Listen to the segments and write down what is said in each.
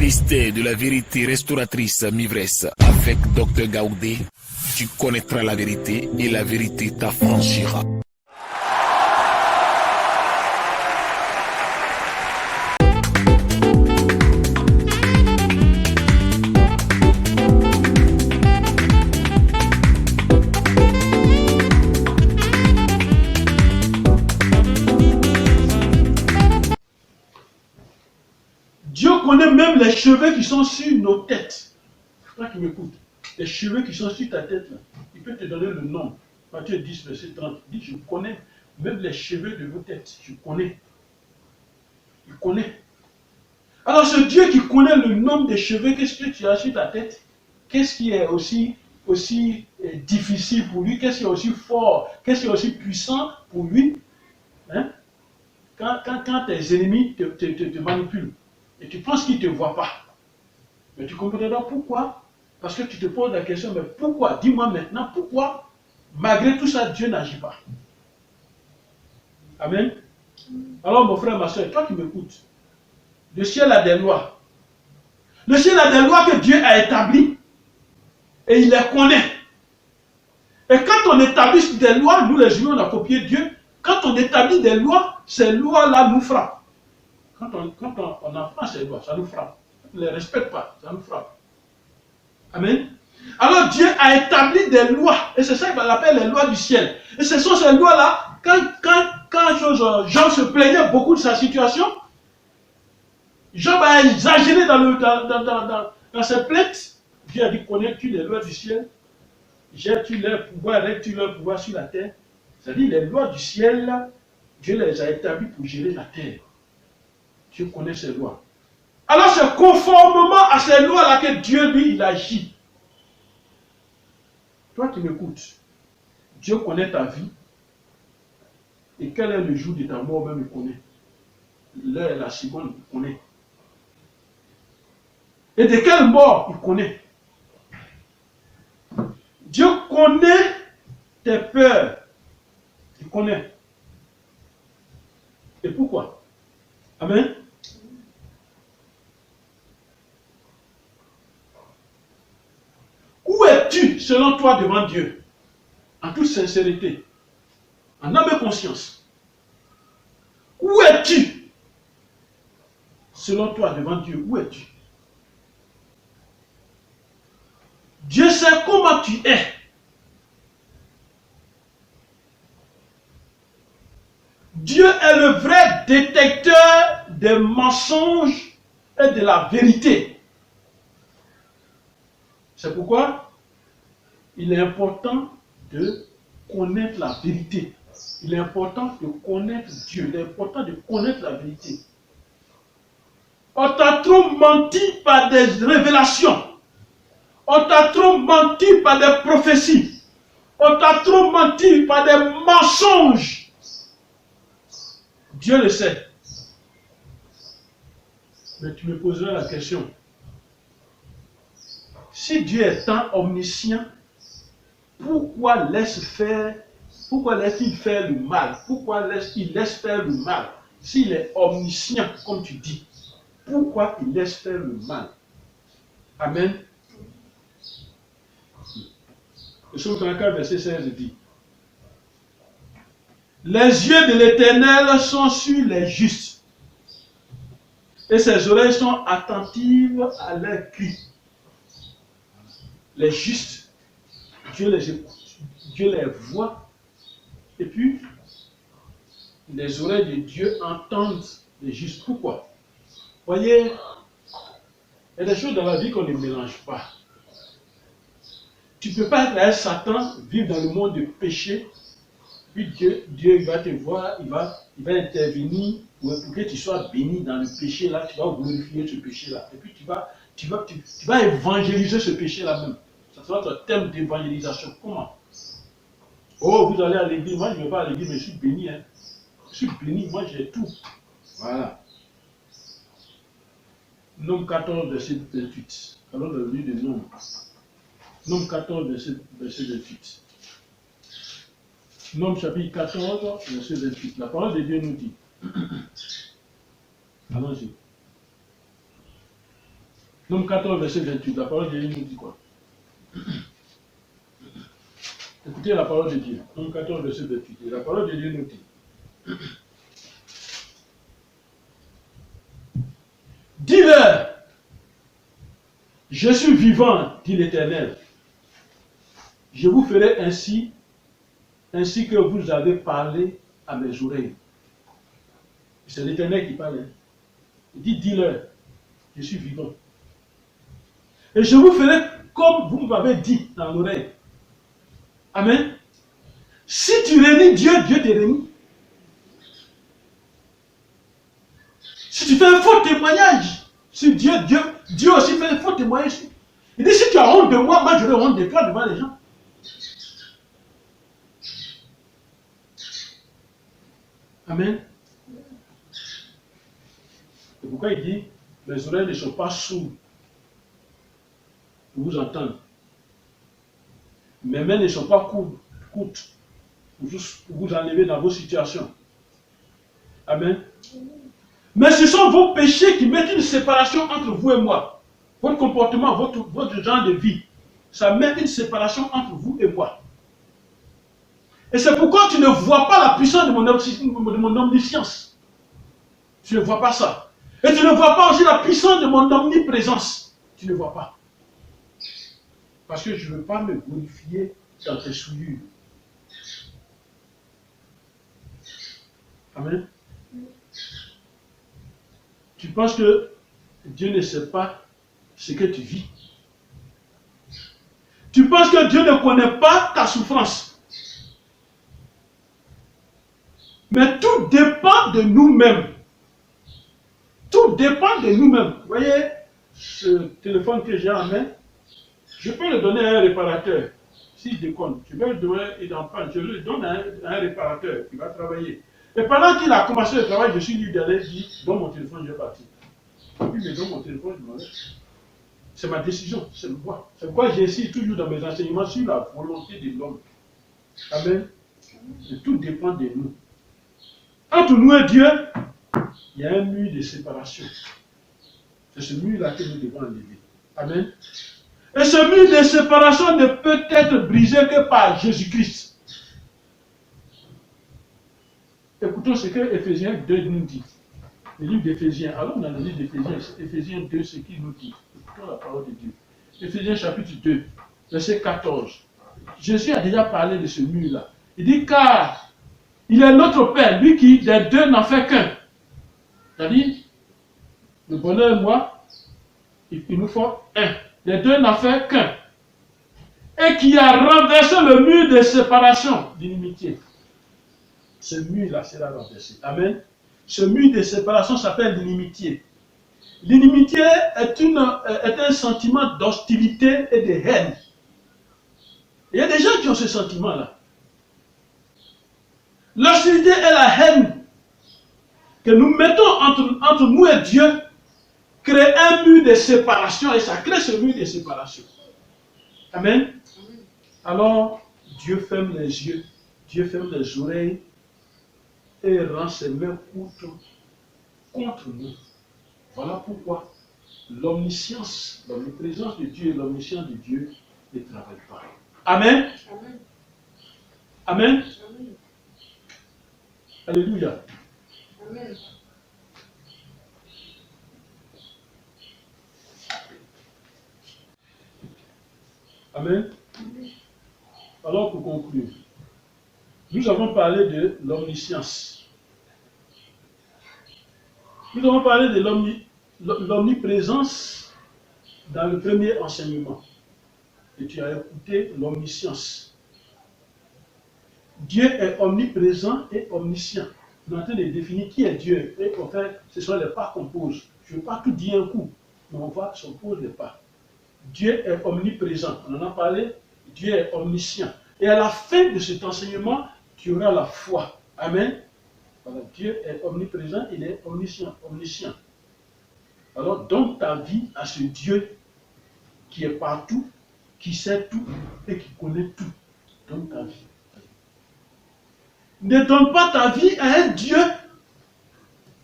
ministère de la vérité restauratrice Mivresse avec Dr Gaoudé, tu connaîtras la vérité et la vérité t'affranchira. Dieu connaît même les cheveux qui sont sur nos têtes. Toi qui m'écoutes, les cheveux qui sont sur ta tête, là, il peut te donner le nom. Matthieu 10, verset 30. Il dit, je connais même les cheveux de vos têtes. Je connais. Il connaît. Alors ce Dieu qui connaît le nombre des cheveux, qu'est-ce que tu as sur ta tête? Qu'est-ce qui est aussi difficile pour lui? Qu'est-ce qui est aussi fort? Qu'est-ce qui est aussi puissant pour lui? Hein? Quand tes ennemis te manipulent, et tu penses qu'il ne te voit pas. Mais tu comprendras pourquoi? Parce que tu te poses la question, mais pourquoi? Dis-moi maintenant, pourquoi, malgré tout ça, Dieu n'agit pas? Amen. Alors mon frère, ma soeur, toi qui m'écoutes, le ciel a des lois. Le ciel a des lois que Dieu a établies. Et il les connaît. Et quand on établit des lois, nous les humains, on a copié Dieu. Quand on établit des lois, ces lois-là nous frappent. Quand on enfreint ces lois, ça nous frappe. On ne les respecte pas, ça nous frappe. Amen. Alors Dieu a établi des lois, et c'est ça qu'il appelle les lois du ciel. Et ce sont ces lois-là, quand Job se plaignait beaucoup de sa situation, Job a exagéré dans ses plaintes. Dieu a dit, connais-tu les lois du ciel? J'ai-tu leur pouvoir, règles-tu leur pouvoir sur la terre? C'est-à-dire les lois du ciel, là, Dieu les a établies pour gérer la terre. Dieu connaît ses lois. Alors c'est conformément à ces lois-là que Dieu, lui, il agit. Toi qui m'écoutes, Dieu connaît ta vie. Et quel est le jour de ta mort, même il connaît. L'heure et la seconde, il connaît. Et de quelle mort, il connaît. Dieu connaît tes peurs. Il connaît. Et pourquoi? Amen. Où es-tu selon toi devant Dieu? En toute sincérité, en âme et conscience. Où es-tu selon toi devant Dieu? Où es-tu? Dieu sait comment tu es. Dieu est le vrai détecteur des mensonges et de la vérité. C'est pourquoi il est important de connaître la vérité. Il est important de connaître Dieu. Il est important de connaître la vérité. On t'a trop menti par des révélations. On t'a trop menti par des prophéties. On t'a trop menti par des mensonges. Dieu le sait. Mais tu me poseras la question. Si Dieu est tant omniscient, pourquoi laisse-t-il faire le mal? Pourquoi il laisse faire le mal? S'il est omniscient, comme tu dis, pourquoi il laisse faire le mal? Amen. Le psaume 34, verset 16 dit, les yeux de l'Éternel sont sur les justes, et ses oreilles sont attentives à leurs cris. Les justes, Dieu les écoute, Dieu les voit, et puis les oreilles de Dieu entendent les justes. Pourquoi? Voyez, il y a des choses dans la vie qu'on ne mélange pas. Tu ne peux pas être là, Satan, vivre dans le monde de péché, puis Dieu il va te voir, il va intervenir pour que tu sois béni dans le péché là, tu vas glorifier ce péché là, et puis tu vas évangéliser ce péché là même. Ça sera ton thème d'évangélisation. Comment? Oh, vous allez à l'église, moi je ne vais pas à l'église, mais je suis béni. Hein. Je suis béni, moi j'ai tout. Voilà. Nombre 14, verset 28. Alors le livre de Nombre. Nombre 14, verset 28. Nombre chapitre 14, verset 28. La parole de Dieu nous dit. Allons-y. Nombre 14, verset 28. La parole de Dieu nous dit quoi? Écoutez la parole de Dieu. Nombre 14, verset 28. Et la parole de Dieu nous dit. Dis-leur, je suis vivant, dit l'Éternel. Je vous ferai ainsi que vous avez parlé à mes oreilles. C'est l'Éternel qui parle. Hein. Il dit, dis-leur, je suis vivant. Et je vous ferai comme vous m'avez dit dans l'oreille. Amen. Si tu réunis Dieu, Dieu te réunit. Si tu fais un faux témoignage sur Dieu, Dieu aussi fait un faux témoignage. Il dit, si tu as honte de moi, moi j'aurai honte de toi devant les gens. Amen. C'est pourquoi il dit, mes oreilles ne sont pas sourdes pour vous entendre. Mes mains ne sont pas courtes pour vous enlever dans vos situations. Amen. Mais ce sont vos péchés qui mettent une séparation entre vous et moi. Votre comportement, votre genre de vie, ça met une séparation entre vous et moi. Et c'est pourquoi tu ne vois pas la puissance de mon omniscience. Tu ne vois pas ça. Et tu ne vois pas aussi la puissance de mon omniprésence. Tu ne vois pas. Parce que je ne veux pas me glorifier dans tes souillures. Amen. Tu penses que Dieu ne sait pas ce que tu vis. Tu penses que Dieu ne connaît pas ta souffrance. Mais tout dépend de nous-mêmes. Tout dépend de nous-mêmes. Vous voyez, ce téléphone que j'ai en main, je peux le donner à un réparateur. S'il déconne, je peux le donner, il en panne, je le donne à un réparateur qui va travailler. Et pendant qu'il a commencé le travail, je suis lui d'aller dire, donne mon téléphone, je vais partir. Puis il me donne mon téléphone, je m'en vais. C'est ma décision, c'est le choix. C'est pourquoi j'insiste toujours dans mes enseignements sur la volonté de l'homme. Amen. Et tout dépend de nous. Entre nous et Dieu, il y a un mur de séparation. C'est ce mur-là que nous devons enlever. Amen. Et ce mur de séparation ne peut être brisé que par Jésus-Christ. Écoutons ce que Éphésiens 2 nous dit. Le livre d'Éphésiens. Allons dans le livre d'Éphésiens. Éphésiens 2, ce qu'il nous dit. Écoutons la parole de Dieu. Éphésiens chapitre 2, verset 14. Jésus a déjà parlé de ce mur-là. Il dit, car il est notre Père, lui qui des deux n'en fait qu'un. C'est-à-dire, le bonheur et moi, il nous faut un. Les deux n'en fait qu'un. Et qui a renversé le mur de séparation d'inimitié. Ce mur-là sera renversé. Amen. Ce mur de séparation s'appelle l'inimitié. L'inimitié est un sentiment d'hostilité et de haine. Il y a des gens qui ont ce sentiment-là. L'hostilité et la haine que nous mettons entre nous et Dieu crée un mur de séparation et ça crée ce mur de séparation. Amen. Alors, Dieu ferme les yeux, Dieu ferme les oreilles et rend ses mains courtes contre nous. Voilà pourquoi l'omniscience, l'omniprésence de Dieu et l'omniscience de Dieu ne travaillent pas. Amen. Amen. Amen. Amen. Alléluia. Amen. Amen. Alors pour conclure, nous avons parlé de l'omniscience. Nous avons parlé de l'omniprésence dans le premier enseignement. Et tu as écouté l'omniscience. Dieu est omniprésent et omniscient. Nous sommes en train de définir qui est Dieu. Et en fait, ce sont les pas qu'on pose. Je ne veux pas tout dire un coup, mais on va se poser les pas. Dieu est omniprésent. On en a parlé. Dieu est omniscient. Et à la fin de cet enseignement, tu auras la foi. Amen. Voilà, Dieu est omniprésent, il est omniscient. Alors, donne ta vie à ce Dieu qui est partout, qui sait tout et qui connaît tout. Donne ta vie. Ne donne pas ta vie à un Dieu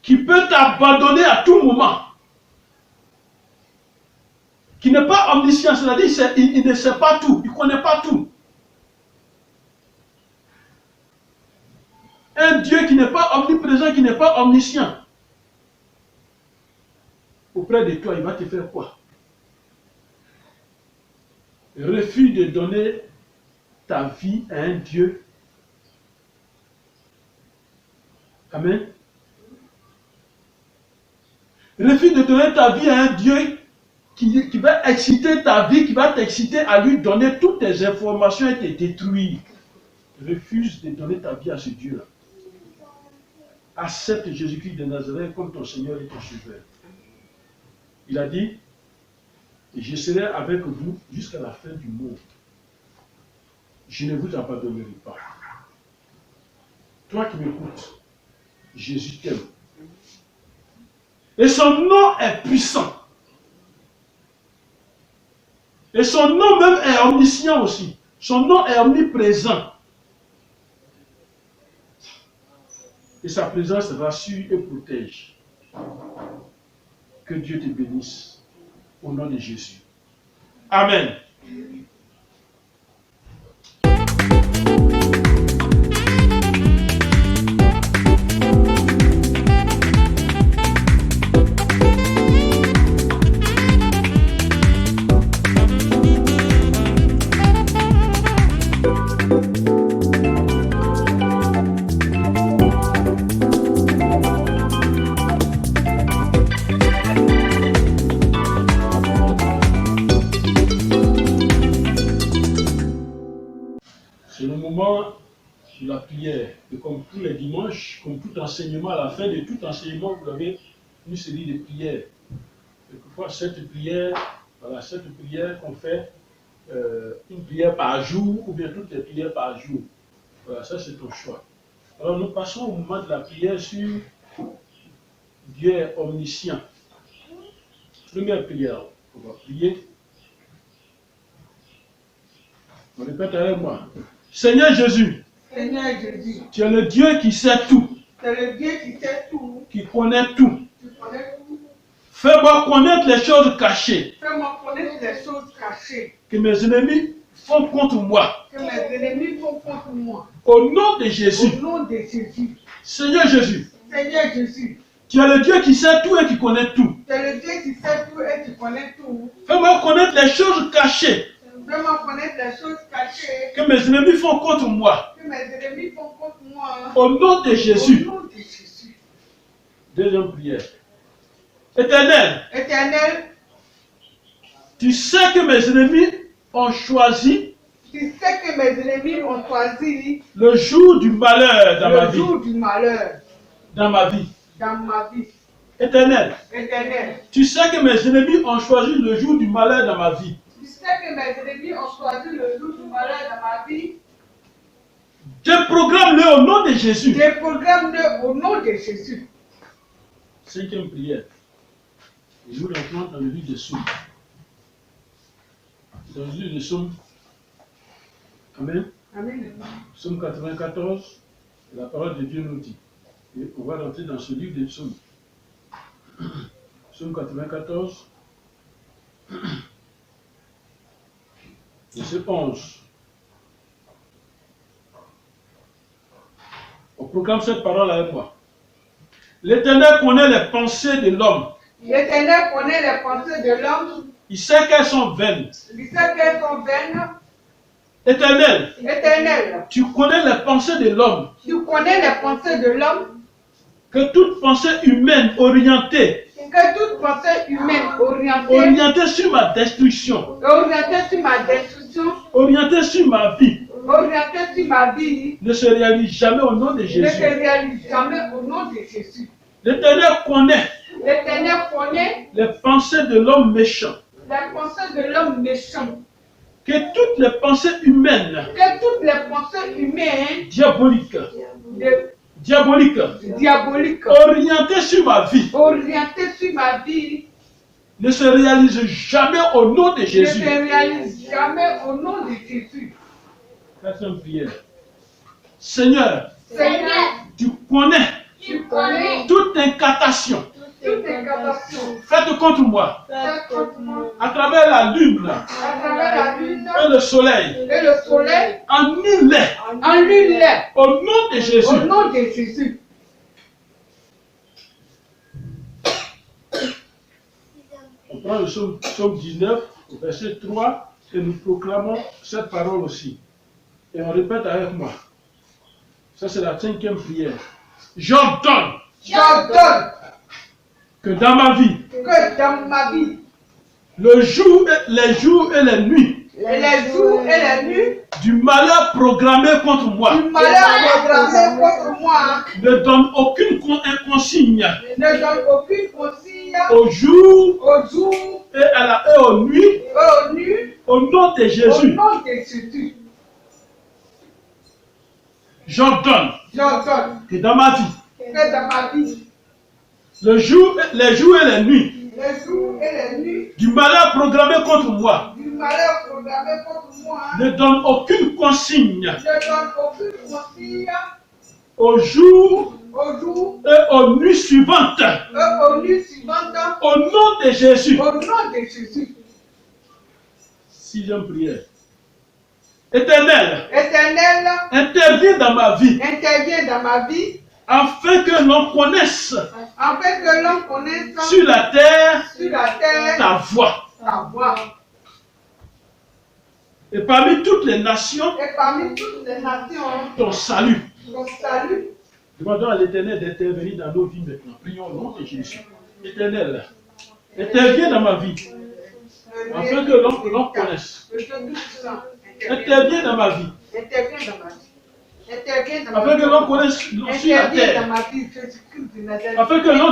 qui peut t'abandonner à tout moment. qui n'est pas omniscient, c'est-à-dire il ne sait pas tout, il ne connaît pas tout. Un Dieu qui n'est pas omniprésent, qui n'est pas omniscient. Auprès de toi, il va te faire quoi? Refuse de donner ta vie à un Dieu. Amen. Refuse de donner ta vie à un Dieu qui va exciter ta vie, qui va t'exciter à lui donner toutes tes informations et te détruire. Refuse de donner ta vie à ce Dieu-là. Accepte Jésus-Christ de Nazareth comme ton Seigneur et ton Sauveur. Il a dit, je serai avec vous jusqu'à la fin du monde. Je ne vous abandonnerai pas. Toi qui m'écoutes, Jésus t'aime. Et son nom est puissant. Et son nom même est omniscient aussi. Son nom est omniprésent. Et sa présence rassure et protège. Que Dieu te bénisse. Au nom de Jésus. Amen. C'est le moment de la prière. Et comme tous les dimanches, comme tout enseignement, à la fin de tout enseignement, vous avez une série de prières. Quelquefois, cette prière qu'on fait, une prière par jour, ou bien toutes les prières par jour. Voilà, ça c'est ton choix. Alors nous passons au moment de la prière sur Dieu est omniscient. Première prière, on va prier. On répète avec moi. Seigneur Jésus, tu es le Dieu qui sait tout, qui connaît tout. Fais-moi connaître les choses cachées que mes ennemis font contre moi. Au nom de Jésus. Seigneur Jésus, tu es le Dieu qui sait tout et qui connaît tout. Fais-moi connaître les choses cachées que mes ennemis font contre moi. Au nom de Jésus. Deuxième prière. Éternel, tu sais que mes ennemis ont choisi le jour du malheur dans ma vie. Éternel, tu sais que mes ennemis ont choisi le jour du malheur dans ma vie. Déprogramme-le au nom de Jésus. Cinquième prière. Et nous rentrons dans le livre de Psaumes. Dans le livre de Psaumes. Amen. Psaume 94. La parole de Dieu nous dit. Et on va rentrer dans ce livre de Psaumes. Psaume 94. Verset 11. On proclame cette parole avec moi. L'Éternel connaît les pensées de l'homme. Il sait qu'elles sont vaines. Éternel, tu connais les pensées de l'homme. Que toute pensée humaine orientée sur ma destruction, orientée sur ma vie, ne se réalise jamais au nom de Jésus. L'Éternel connaît les pensées de l'homme méchant. Que toutes les pensées humaines diaboliques, orientées sur ma vie, ne se réalisent jamais au nom de Jésus. Quatrième prière. Seigneur, tu connais toute incantation faite contre moi à travers la lune et le soleil, annule-les au nom de Jésus. On prend le psaume 19, verset 3, et nous proclamons cette parole aussi. Et on répète avec moi. Ça, c'est la 5e prière. J'ordonne que dans ma vie, les jours et les nuits, du malheur programmé contre moi, ne donne aucune consigne au jour et aux nuits, au nom de Jésus. J'ordonne que dans ma vie, les jours et les nuits, du malheur programmé contre moi, ne donne aucune consigne au jour et aux nuits suivantes, au nom de Jésus. 6e prière. Éternel, interviens dans ma vie, afin que l'on connaisse sur la terre ta voix. Et parmi toutes les nations, ton salut. Demandons à l'Éternel d'intervenir dans nos vies maintenant. Prions au nom de Jésus. Éternel, interviens dans ma vie, afin que l'on connaisse. Interviens dans ma vie. Afin que l'on connaisse sur la terre. Afin que l'on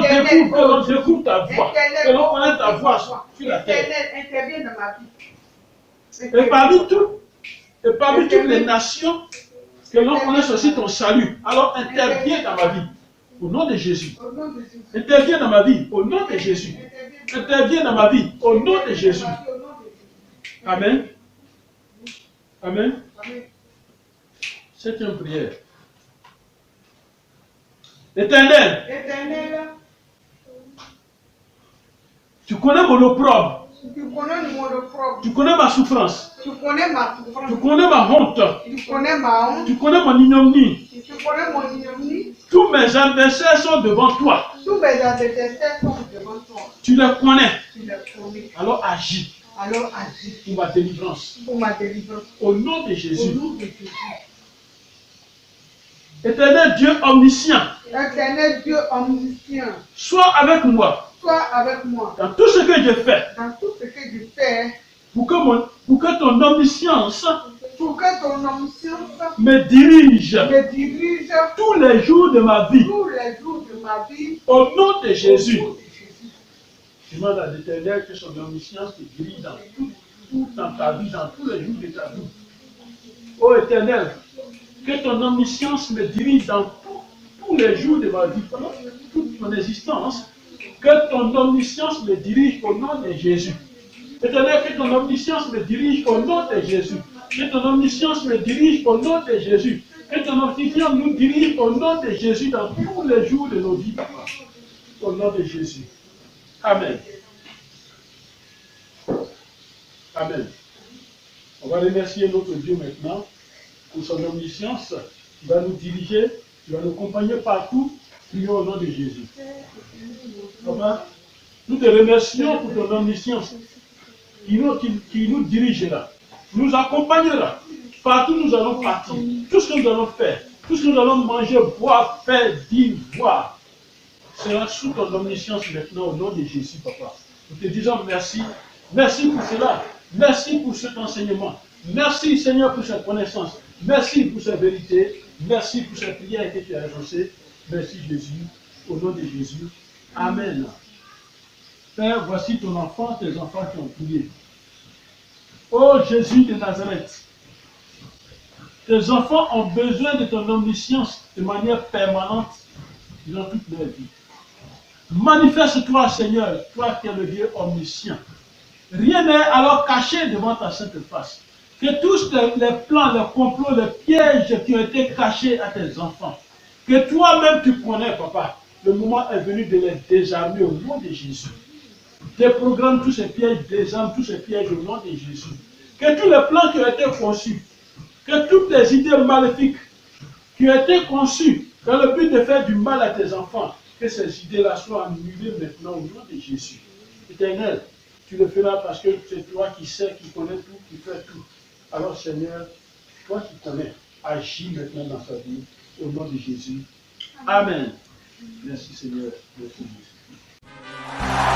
découvre ta voix. Que l'on connaisse ta voix sur la terre. Et parmi toutes les nations, que l'on connaisse aussi ton salut. Alors interviens dans ma vie. Au nom de Jésus. Interviens dans ma vie. Au nom de Jésus. Interviens dans ma vie. Au nom de Jésus. Amen. Amen. 7e prière. Éternel, tu connais mon opprobre. Tu connais ma souffrance. Tu connais ma honte. Tu connais mon ignominie. Tous mes adversaires sont devant toi. Tu les connais. Alors agis. Pour ma délivrance. Au nom de Jésus. Éternel Dieu omniscient. Sois avec moi. Dans tout ce que je fais. Pour que ton omniscience me dirige tous les jours de ma vie. Au nom de Jésus. Je demande à l'Éternel que son omniscience te dirige dans ta vie, dans tous les jours de ta vie. Ô Éternel, que ton omniscience me dirige dans tous les jours de ma vie, pendant toute mon existence. Que ton omniscience me dirige au nom de Jésus. Éternel, que ton omniscience me dirige au nom de Jésus. Que ton omniscience me dirige au nom de Jésus. Que ton omniscience nous dirige au nom de Jésus dans tous les jours de nos vies, Papa. Au nom de Jésus. Amen. Amen. On va remercier notre Dieu maintenant pour son omniscience. Il va nous diriger, il va nous accompagner partout. Prions au nom de Jésus. Papa, nous te remercions pour ton omniscience qui nous dirigera, nous accompagnera. Partout nous allons partir. Tout ce que nous allons faire, tout ce que nous allons manger, boire, faire, dire, voir, sera sous ton omniscience maintenant au nom de Jésus, Papa. Nous te disons merci. Merci pour cela. Merci pour cet enseignement. Merci, Seigneur, pour cette connaissance. Merci pour cette vérité. Merci pour cette prière que tu as annoncée. Merci, Jésus. Au nom de Jésus. Amen. Père, voici ton enfant, tes enfants qui ont prié. Ô Jésus de Nazareth, tes enfants ont besoin de ton omniscience de manière permanente dans toute leur vie. Manifeste-toi, Seigneur, toi qui es le Dieu omniscient. Rien n'est alors caché devant ta sainte face. Que tous les plans, les complots, les pièges qui ont été cachés à tes enfants, que toi-même tu connais, Papa, le moment est venu de les désarmer au nom de Jésus. Déprogramme tous ces pièges, désarme tous ces pièges au nom de Jésus. Que tous les plans qui ont été conçus, que toutes les idées maléfiques qui ont été conçues dans le but de faire du mal à tes enfants, que ces idées-là soient annulées maintenant au nom de Jésus. Éternel, tu le feras parce que c'est toi qui sais, qui connais tout, qui fais tout. Alors Seigneur, toi qui connais, agis maintenant dans sa vie, au nom de Jésus. Amen. Merci Seigneur. Merci Jésus.